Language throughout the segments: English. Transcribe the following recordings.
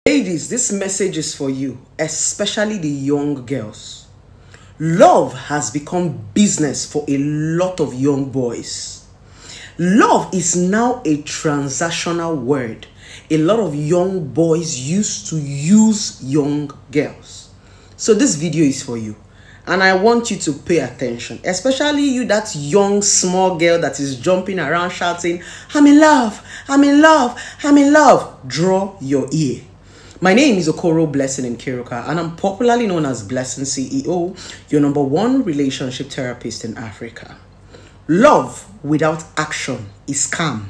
Ladies, this message is for you, especially the young girls. Love has become business for a lot of young boys. Love is now a transactional word. A lot of young boys used to use young girls. So this video is for you. And I want you to pay attention, especially you, that young small girl that is jumping around shouting, I'm in love, I'm in love, I'm in love. Draw your ear. My name is Okoro Blessing Nkiruka, and I'm popularly known as Blessing CEO, your #1 relationship therapist in Africa. Love without action is scam.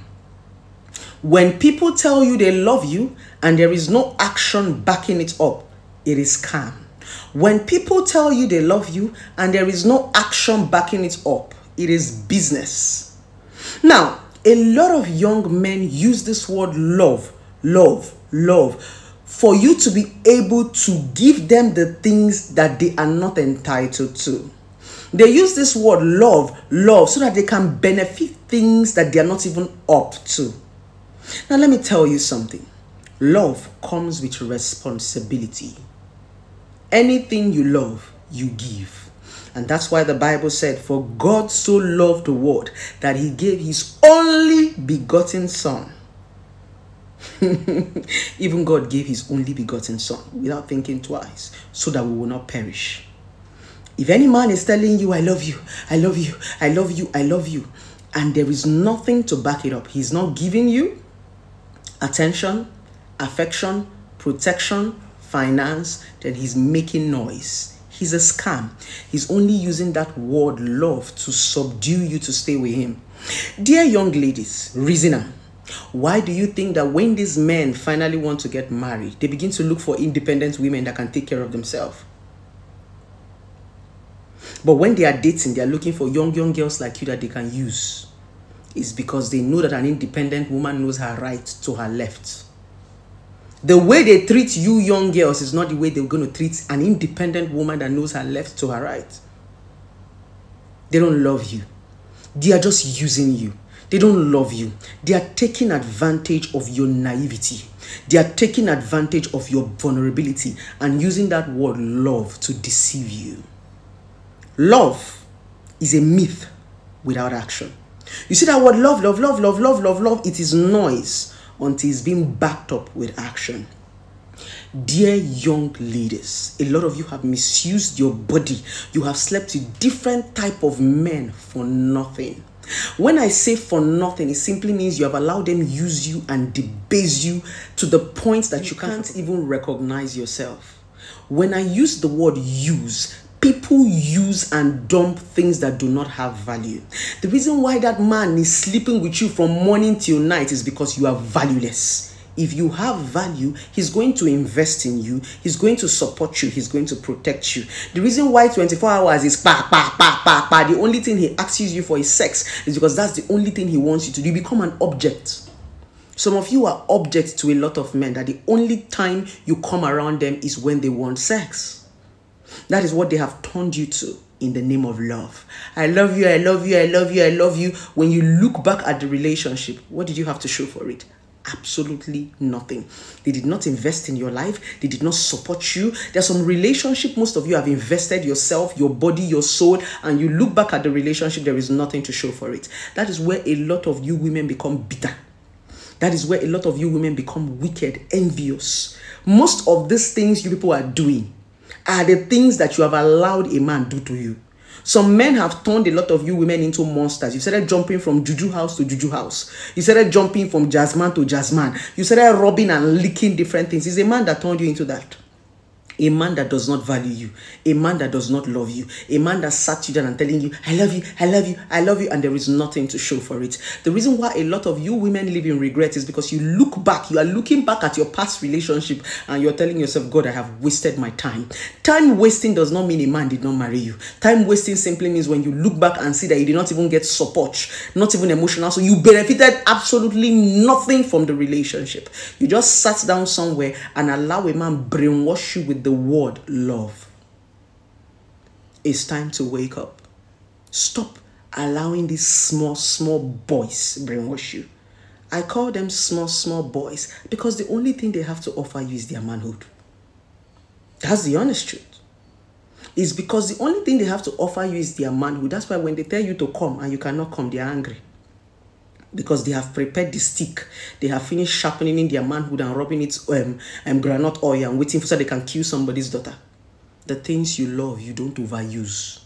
When people tell you they love you and there is no action backing it up, it is scam. When people tell you they love you and there is no action backing it up, it is business. Now, a lot of young men use this word love for you to be able to give them the things that they are not entitled to. They use this word love so that they can benefit things that they are not even up to. Now, let me tell you something. Love comes with responsibility. Anything you love, you give. And that's why the Bible said, for God so loved the world that he gave his only begotten son. Even God gave his only begotten son without thinking twice, so that we will not perish. If any man is telling you, I love you, I love you, I love you, I love you, and there is nothing to back it up, he's not giving you attention, affection, protection, finance, then he's making noise. He's a scam. He's only using that word love to subdue you to stay with him. Dear young ladies, reasoner, why do you think that when these men finally want to get married, they begin to look for independent women that can take care of themselves? But when they are dating, they are looking for young girls like you that they can use. It's because they know that an independent woman knows her right to her left. The way they treat you young girls is not the way they're going to treat an independent woman that knows her left to her right. They don't love you. They are just using you. They don't love you. They are taking advantage of your naivety. They are taking advantage of your vulnerability and using that word love to deceive you. Love is a myth without action. You see that word love, it is noise until it's being backed up with action. Dear young ladies, a lot of you have misused your body. You have slept with different type of men for nothing. When I say for nothing, it simply means you have allowed them use you and debase you to the point that you can't even recognize yourself. When I use the word use, people use and dump things that do not have value. The reason why that man is sleeping with you from morning till night is because you are valueless. If you have value, he's going to invest in you. He's going to support you. He's going to protect you. The reason why 24 hours is the only thing he asks you for is sex is because that's the only thing he wants you to do. You become an object. Some of you are objects to a lot of men that the only time you come around them is when they want sex. That is what they have turned you to in the name of love. I love you, I love you, I love you, I love you. When you look back at the relationship, what did you have to show for it? Absolutely nothing. They did not invest in your life. They did not support you. There's some relationship most of you have invested yourself, your body, your soul, and you look back at the relationship, there is nothing to show for it. That is where a lot of you women become bitter. That is where a lot of you women become wicked, envious. Most of these things you people are doing are the things that you have allowed a man do to you. Some men have turned a lot of you women into monsters. You started jumping from juju house to juju house. You started jumping from jazzman to jazzman. You started robbing and licking different things. It's a man that turned you into that. A man that does not value you. A man that does not love you. A man that sat you down and telling you, I love you, I love you, I love you, and there is nothing to show for it. The reason why a lot of you women live in regret is because you look back, you are looking back at your past relationship and you're telling yourself, God, I have wasted my time. Time wasting does not mean a man did not marry you. Time wasting simply means when you look back and see that you did not even get support, not even emotional, so you benefited absolutely nothing from the relationship. You just sat down somewhere and allow a man brainwash you with the word love. It's time to wake up. Stop allowing these small boys brainwash you. I call them small boys because the only thing they have to offer you is their manhood. That's the honest truth. It's because the only thing they have to offer you is their manhood. That's why when they tell you to come and you cannot come, they're angry. Because they have prepared the stick. They have finished sharpening in their manhood and rubbing it granite oil and waiting for so they can kill somebody's daughter. The things you love, you don't overuse.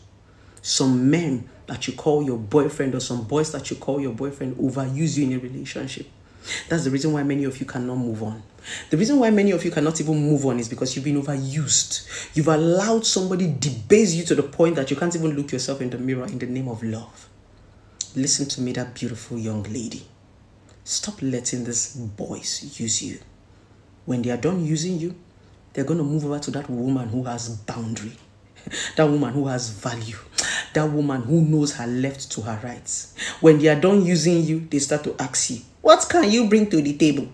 Some men that you call your boyfriend or some boys that you call your boyfriend overuse you in a relationship. That's the reason why many of you cannot move on. The reason why many of you cannot even move on is because you've been overused. You've allowed somebody debase you to the point that you can't even look yourself in the mirror in the name of love. Listen to me, that beautiful young lady. Stop letting these boys use you. When they are done using you, they're going to move over to that woman who has boundary. That woman who has value. That woman who knows her left to her rights. When they are done using you, they start to ask you, what can you bring to the table?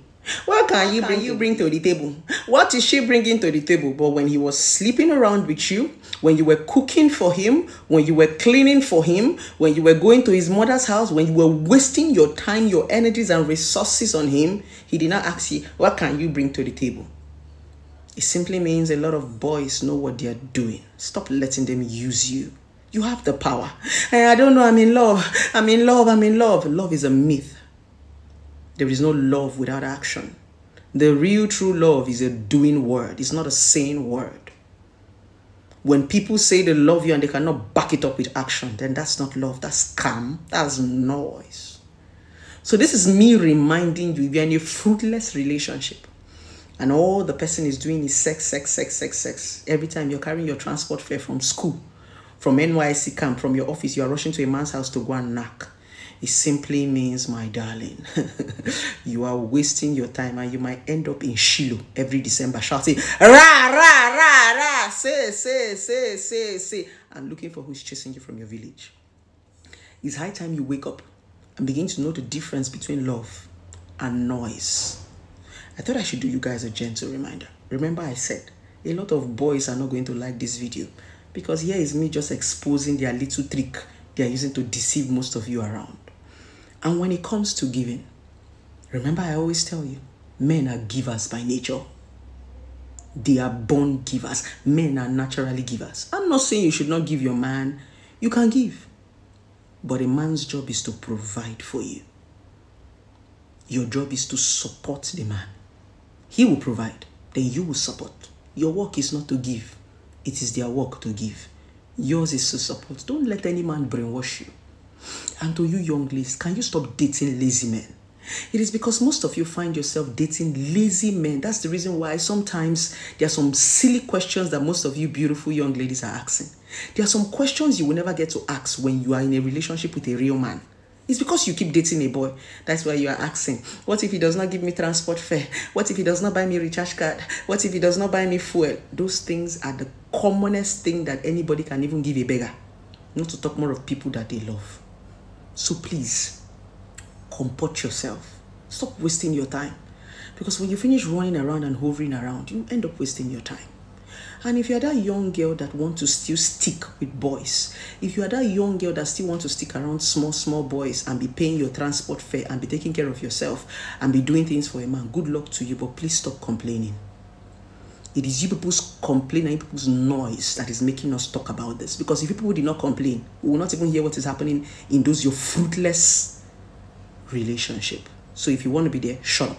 What can you bring to the table? What is she bringing to the table? But when he was sleeping around with you, when you were cooking for him, when you were cleaning for him, when you were going to his mother's house, when you were wasting your time, your energies and resources on him, he did not ask you, what can you bring to the table? It simply means a lot of boys know what they are doing. Stop letting them use you. You have the power. I don't know, I'm in love. I'm in love. Love is a myth. There is no love without action. The real true love is a doing word. It's not a saying word. When people say they love you and they cannot back it up with action, then that's not love. That's scam. That's noise. So this is me reminding you, if you're in a fruitless relationship and all the person is doing is sex. Every time you're carrying your transport fare from school, from NYC camp, from your office, you are rushing to a man's house to go and knock. It simply means, my darling, you are wasting your time and you might end up in Shiloh every December shouting, rah, rah, rah, rah, say, and looking for who's chasing you from your village. It's high time you wake up and begin to know the difference between love and noise. I thought I should do you guys a gentle reminder. Remember I said, a lot of boys are not going to like this video because here is me just exposing their little trick they are using to deceive most of you around. And when it comes to giving, remember I always tell you, men are givers by nature. They are born givers. Men are naturally givers. I'm not saying you should not give your man. You can give. But a man's job is to provide for you. Your job is to support the man. He will provide. Then you will support. Your work is not to give. It is their work to give. Yours is to support. Don't let any man brainwash you. And to you young ladies, can you stop dating lazy men? It is because most of you find yourself dating lazy men. That's the reason why sometimes there are some silly questions that most of you beautiful young ladies are asking. There are some questions you will never get to ask when you are in a relationship with a real man. It's because you keep dating a boy. That's why you are asking, what if he does not give me transport fare? What if he does not buy me recharge card? What if he does not buy me fuel? Those things are the commonest thing that anybody can even give a beggar. Not to talk more of people that they love. So please, comport yourself. Stop wasting your time. Because when you finish running around and hovering around, you end up wasting your time. And if you're that young girl that wants to still stick with boys, if you are that young girl that still wants to stick around small boys and be paying your transport fare and be taking care of yourself and be doing things for a man, good luck to you, but please stop complaining. It is you people's complaint and people's noise that is making us talk about this. Because if people did not complain, we will not even hear what is happening in those your fruitless relationship. So if you want to be there, shut up.